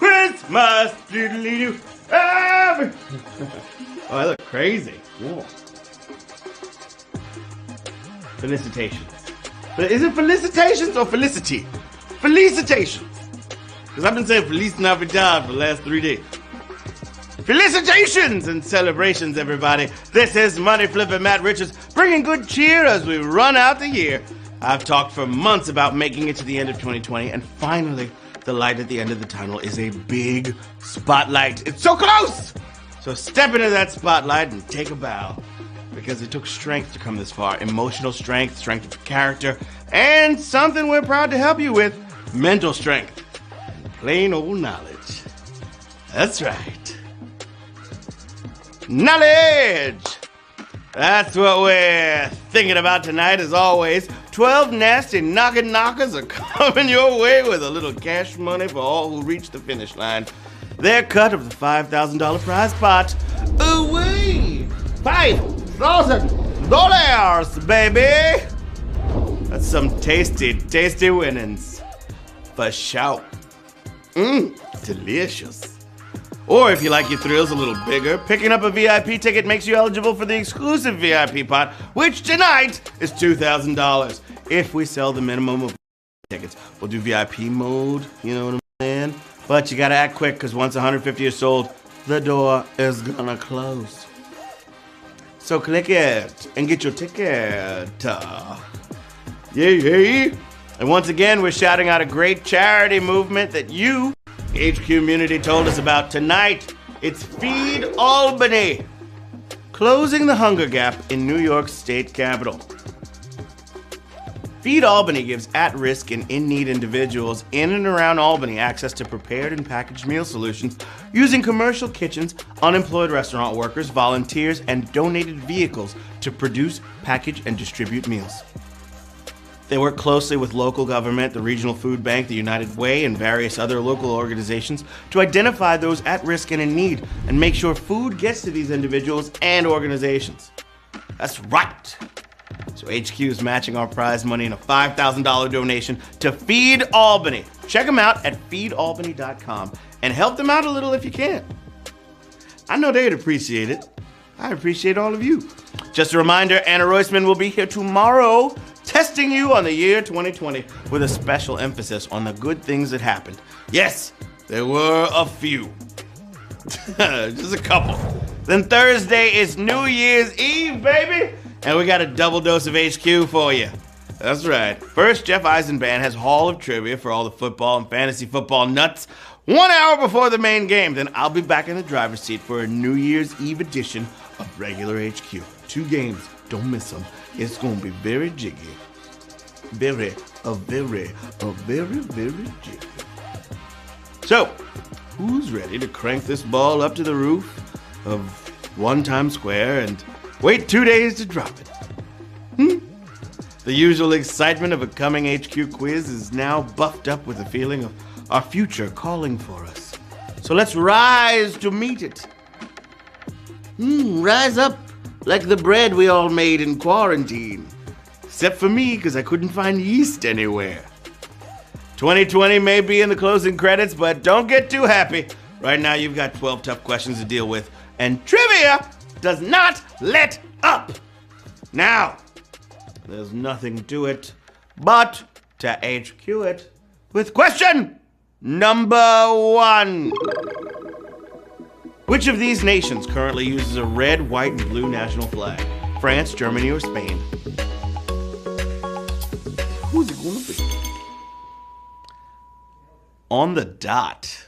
Christmas, doodly-doo. Oh, I look crazy. Whoa. Felicitations. But is it felicitations or felicity? Felicitations. Because I've been saying Feliz Navidad for the last 3 days. Felicitations and celebrations, everybody. This is Money Flippin' Matt Richards, bringing good cheer as we run out the year. I've talked for months about making it to the end of 2020, and finally, the light at the end of the tunnel is a big spotlight. It's so close! So step into that spotlight and take a bow. Because it took strength to come this far. Emotional strength, strength of character, and something we're proud to help you with, mental strength. And plain old knowledge. That's right. Knowledge! That's what we're thinking about tonight, as always. 12 nasty knockers are coming your way with a little cash money for all who reach the finish line. Their cut of the $5,000 prize pot. Away! $5,000, baby! That's some tasty, tasty winnings. For sure. Delicious. Or if you like your thrills a little bigger, picking up a VIP ticket makes you eligible for the exclusive VIP pot, which tonight is $2,000. If we sell the minimum of tickets, we'll do VIP mode, you know what I'm saying? But you gotta act quick, because once 150 are sold, the door is gonna close. So click it and get your ticket. Yay! And once again, we're shouting out a great charity movement that you, HQ Community, told us about tonight. It's Feed Albany, closing the hunger gap in New York State Capitol. Feed Albany gives at-risk and in-need individuals in and around Albany access to prepared and packaged meal solutions using commercial kitchens, unemployed restaurant workers, volunteers, and donated vehicles to produce, package, and distribute meals. They work closely with local government, the Regional Food Bank, the United Way, and various other local organizations to identify those at risk and in need and make sure food gets to these individuals and organizations. That's right. So HQ is matching our prize money in a $5,000 donation to Feed Albany. Check them out at feedalbany.com and help them out a little if you can. I know they'd appreciate it. I appreciate all of you. Just a reminder, Anna Roisman will be here tomorrow testing you on the year 2020 with a special emphasis on the good things that happened. Yes, there were a few. Just a couple. Then Thursday is New Year's Eve, baby! And we got a double dose of HQ for you. That's right. First, Jeff Eisenband has Hall of Trivia for all the football and fantasy football nuts 1 hour before the main game. Then I'll be back in the driver's seat for a New Year's Eve edition of regular HQ. 2 games. Don't miss them. It's going to be very jiggy. Very jiggy. So, who's ready to crank this ball up to the roof of One Times Square and wait 2 days to drop it? The usual excitement of a coming HQ quiz is now buffed up with the feeling of our future calling for us. So let's rise to meet it. Rise up like the bread we all made in quarantine. Except for me, because I couldn't find yeast anywhere. 2020 may be in the closing credits, but don't get too happy. Right now you've got 12 tough questions to deal with, and trivia does not let up. Now, there's nothing to it but to HQ it with question number 1. Which of these nations currently uses a red, white, and blue national flag? France, Germany, or Spain? Who's it gonna be? On the dot.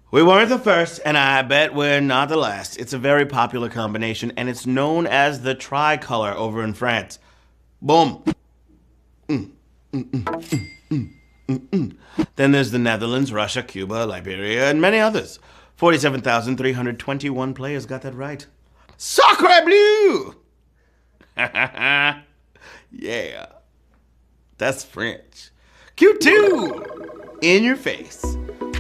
We weren't the first, and I bet we're not the last. It's a very popular combination, and it's known as the tricolor over in France. Boom. Then there's the Netherlands, Russia, Cuba, Liberia, and many others. 47,321 players got that right. Sacre bleu! Yeah. That's French. Q2! In your face.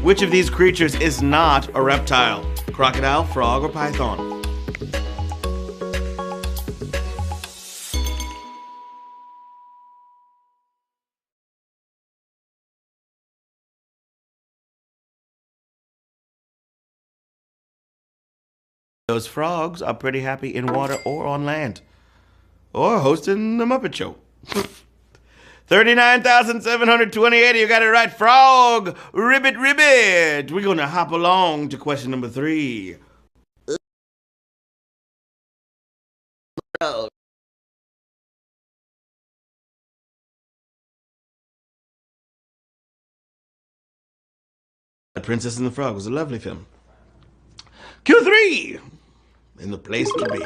Which of these creatures is not a reptile? Crocodile, frog, or python? Those frogs are pretty happy in water or on land. Or hosting the Muppet Show. 39,728, you got it right. Frog, ribbit, ribbit. We're going to hop along to question number 3. The Princess and the Frog was a lovely film. Q3, in the place to be.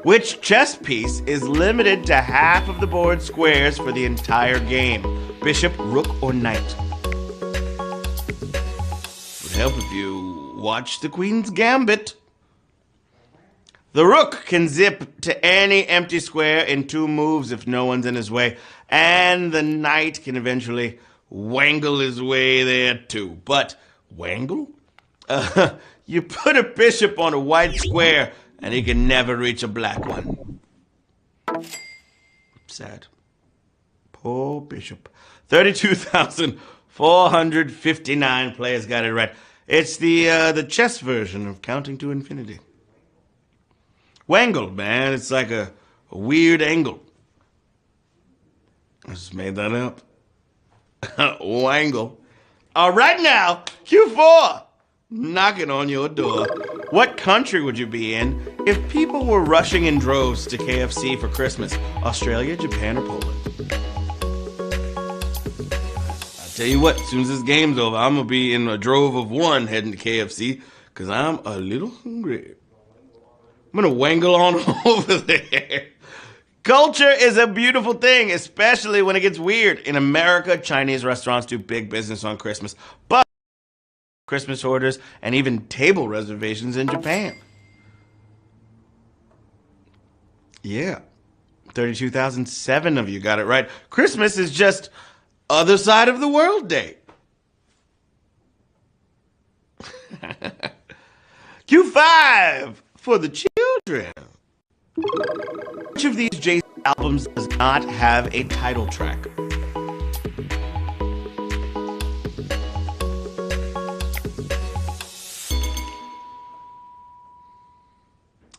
Which chess piece is limited to half of the board squares for the entire game? Bishop, rook, or knight? It would help if you watch the Queen's Gambit. The rook can zip to any empty square in 2 moves if no one's in his way, and the knight can eventually wangle his way there too. But wangle? You put a bishop on a white square and he can never reach a black one. Sad. Poor bishop. 32,459 players got it right. It's the chess version of Counting to Infinity. Wangle, man. It's like a weird angle. I just made that up. Wangle. All right now, Q4. Knocking on your door. What country would you be in if people were rushing in droves to KFC for Christmas? Australia, Japan, or Poland? I'll tell you what, as soon as this game's over, I'm going to be in a drove of 1 heading to KFC because I'm a little hungry. I'm going to wangle on over there. Culture is a beautiful thing, especially when it gets weird. In America, Chinese restaurants do big business on Christmas, but Christmas orders and even table reservations in Japan. Yeah. 32,007 of you got it right. Christmas is just other side of the world day. Q5 for the children. Which of these Jay-Z albums does not have a title track?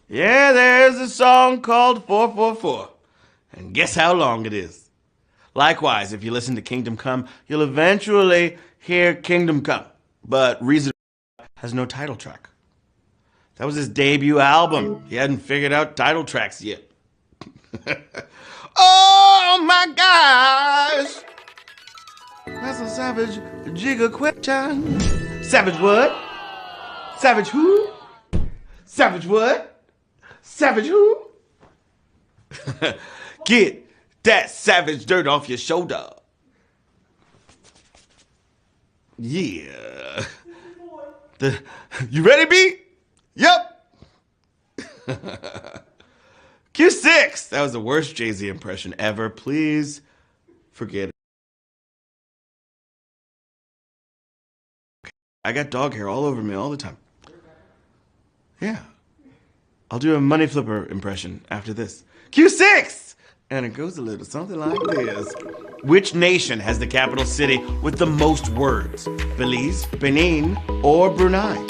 Yeah, there's a song called 444. And guess how long it is? Likewise, if you listen to Kingdom Come, you'll eventually hear Kingdom Come. But Reason has no title track. That was his debut album. He hadn't figured out title tracks yet. Oh my gosh! That's a savage jigger question. Savage what? Savage who? Savage what? Savage who? Get that savage dirt off your shoulder. Yeah. You ready, B? Yep. Q6. That was the worst Jay-Z impression ever. Please forget it. I got dog hair all over me all the time. Yeah. I'll do a money flipper impression after this. Q6! And it goes a little something like this. Which nation has the capital city with the most words? Belize, Benin, or Brunei?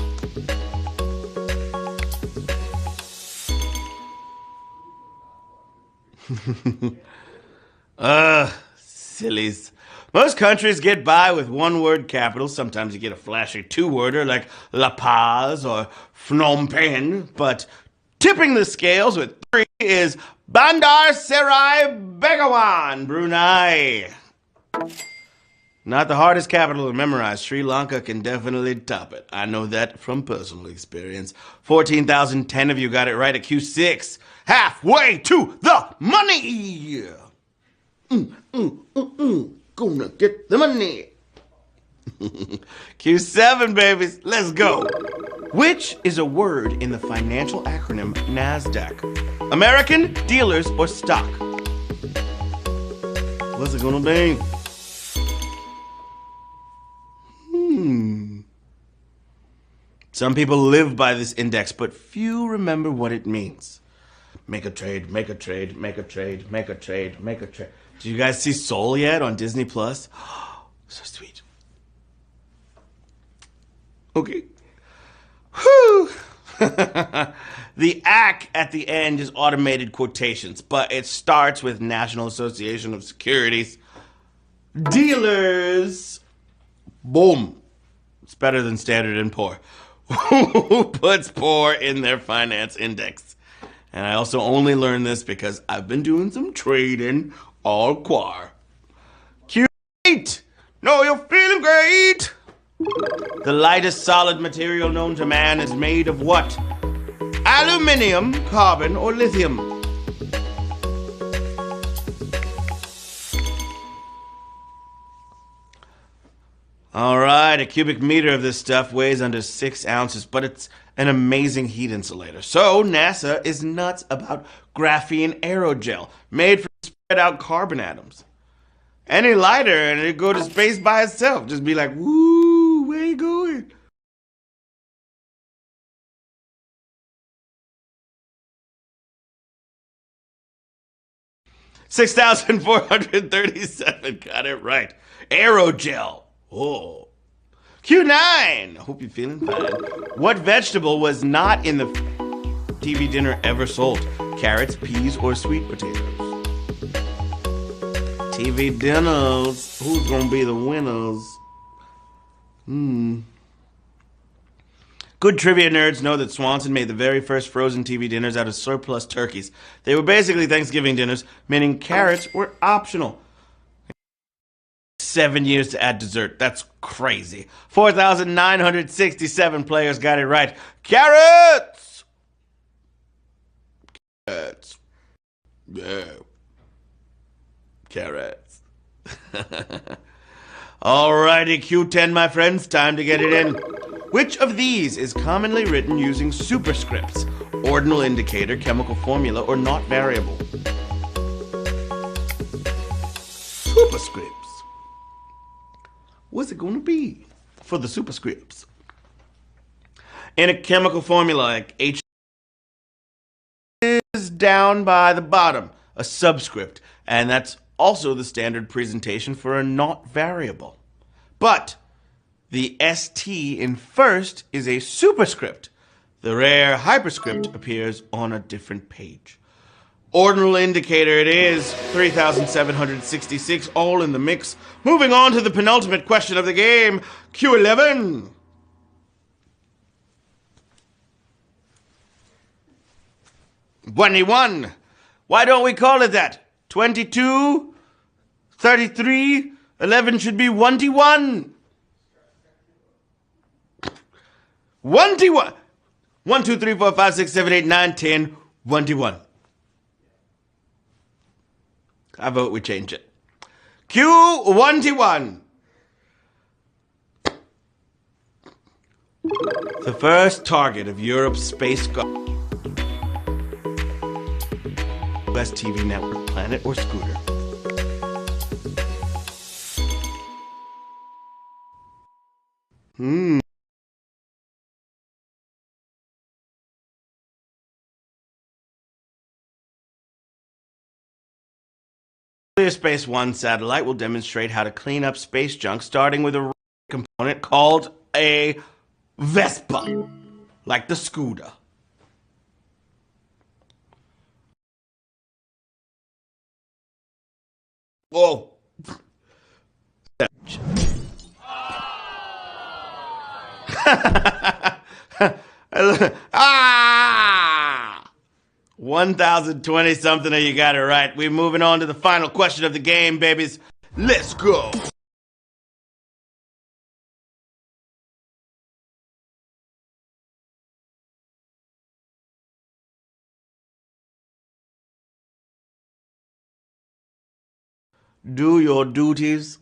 Sillies. Most countries get by with 1-word capitals. Sometimes you get a flashy 2-worder like La Paz or Phnom Penh, but tipping the scales with 3 is Bandar Seri Begawan, Brunei. Not the hardest capital to memorize. Sri Lanka can definitely top it. I know that from personal experience. 14,010 of you got it right at Q6. Halfway to the money! Gonna get the money. Q7, babies. Let's go. Which is a word in the financial acronym NASDAQ? American, dealers, or stock? What's it gonna be? Some people live by this index, but few remember what it means. Make a trade, make a trade, make a trade, make a trade, make a trade. Did you guys see Soul yet on Disney Plus? So sweet. Okay. Whew. The ACK at the end is automated quotations, but it starts with National Association of Securities Dealers. Boom. It's better than Standard & Poor. Who puts poor in their finance index? And I also only learned this because I've been doing some trading all quar. Q8! No, you're feeling great! The lightest solid material known to man is made of what? Aluminium, carbon, or lithium? All right, a cubic meter of this stuff weighs under 6 ounces, but it's an amazing heat insulator. So NASA is nuts about graphene aerogel, made from spread out carbon atoms. Any lighter and it'd go to space by itself. Just be like, woo, where you going? $6,437, got it right. Aerogel. Oh. Q9! I hope you're feeling fine. What vegetable was not in the TV dinner ever sold? Carrots, peas, or sweet potatoes? TV dinners. Who's gonna be the winners? Good trivia nerds know that Swanson made the very first frozen TV dinners out of surplus turkeys. They were basically Thanksgiving dinners, meaning carrots were optional. 7 years to add dessert. That's crazy. 4,967 players got it right. Carrots! Carrots. Yeah. Carrots. Alrighty, Q10, my friends. Time to get it in. Which of these is commonly written using superscripts? Ordinal indicator, chemical formula, or not variable? Superscripts. What's it going to be for the superscripts? In a chemical formula, like H is down by the bottom, a subscript, and that's also the standard presentation for a not variable. But the ST in first is a superscript. The rare hyperscript appears on a different page. Ordinal indicator it is, 3,766, all in the mix. Moving on to the penultimate question of the game, Q11. $21. Why don't we call it that? 22, 33, 11 should be 1-1. 1-1. 1, 2, 3, 4, 5, 6, 7, 8, 9, 10, 1-1. I vote we change it. Q21. The first target of Europe's space US TV network, Planet or Scooter? Space One satellite will demonstrate how to clean up space junk, starting with a component called a Vespa, like the scooter. Whoa. Ah! 1,020 something, you got it right. We're moving on to the final question of the game, babies. Let's go. Do your duties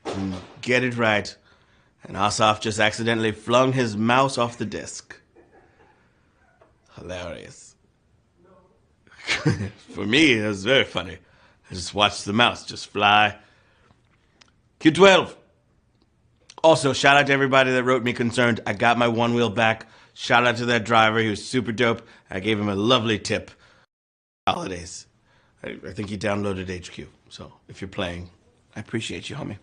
and get it right. And Asaf just accidentally flung his mouse off the desk. Hilarious. For me, it was very funny. I just watched the mouse just fly. Q12. Also, shout out to everybody that wrote me concerned. I got my one wheel back. Shout out to that driver. He was super dope. I gave him a lovely tip. Holidays. I think he downloaded HQ. So if you're playing, I appreciate you, homie.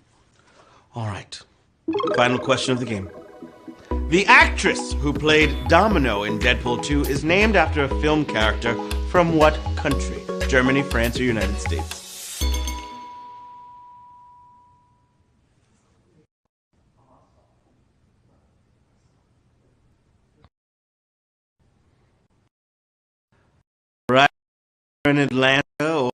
All right. Final question of the game. The actress who played Domino in Deadpool 2 is named after a film character from what country? Germany, France, or United States? Right in Atlanta or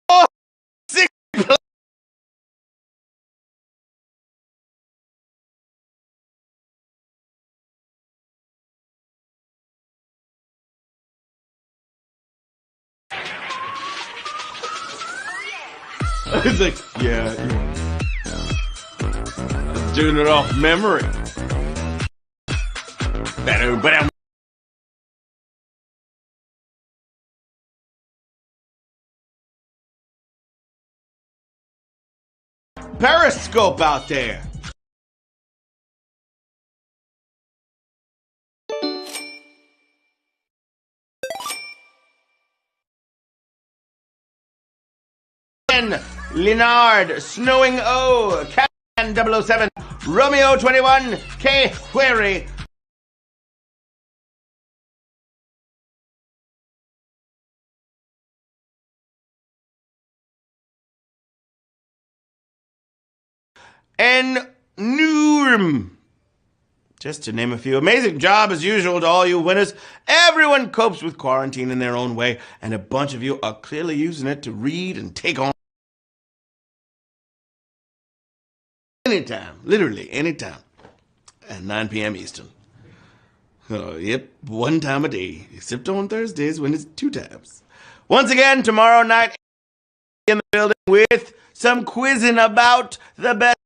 oh, six. It's like, yeah, doing it off memory. Better. Periscope out there. Leonard, Snowing O, Catman 007, Romeo 21, K. Query. And Nurm. Just to name a few. Amazing job as usual to all you winners. Everyone copes with quarantine in their own way, and a bunch of you are clearly using it to read and take on anytime, literally anytime, at 9 p.m. Eastern. Oh, yep, one time a day, except on Thursdays when it's 2 times. Once again, tomorrow night in the building with some quizzing about the best